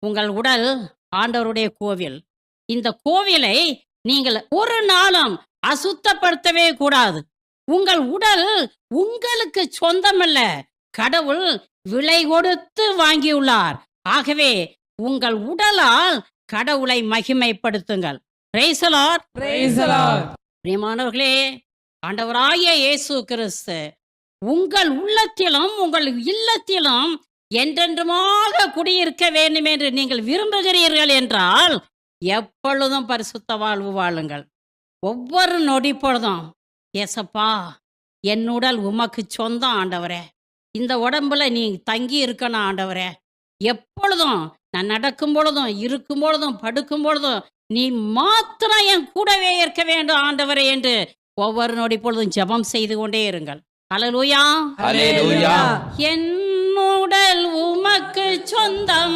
உங்கள் உடல் ஆண்டவருடைய கோவில். இந்த கோவிலை நீங்கள் ஒரு நாளும் அசுத்தப்படுத்தவே கூடாது. உங்கள் உடல் உங்களுக்கு சொந்தமல்ல. கடவுள் விலை கொடுத்து வாங்கியுள்ளார். ஆகவே உங்கள் உடலால் கடவுளை மகிமைப்படுத்துங்கள். Praise the lord. Praise the Lord. பிரியமானவர்களே, ஆண்டவராகிய இயேசு கிறிஸ்து உங்கள் உள்ளத்திலும் உங்கள் இல்லத்திலும் என்றென்றுமாக குடியிருக்க வேண்டும் என்று நீங்கள் விரும்புகிறீர்கள் என்றால் எப்பொழுதும் பரிசுத்த வாழ்வு வாழுங்கள். ஒவ்வொரு நொடி பொழுதும், ஏசப்பா, என் உடல் உமக்கு சொந்தம் ஆண்டவரே, இந்த உடம்புல நீ தங்கி இருக்கணும் ஆண்டவரே, எப்பொழுதும் நான் நடக்கும் பொழுதும் இருக்கும் பொழுதும் படுக்கும் பொழுதும் நீ மாத்திரம் என் கூடவே இருக்க வேண்டும் ஆண்டவரே என்று ஒவ்வொரு நொடி பொழுதும் ஜெபம் செய்து கொண்டே இருங்கள். ஹல்லேலூயா. Hallelujah. என் உடல் உமக்கு சொந்தம்,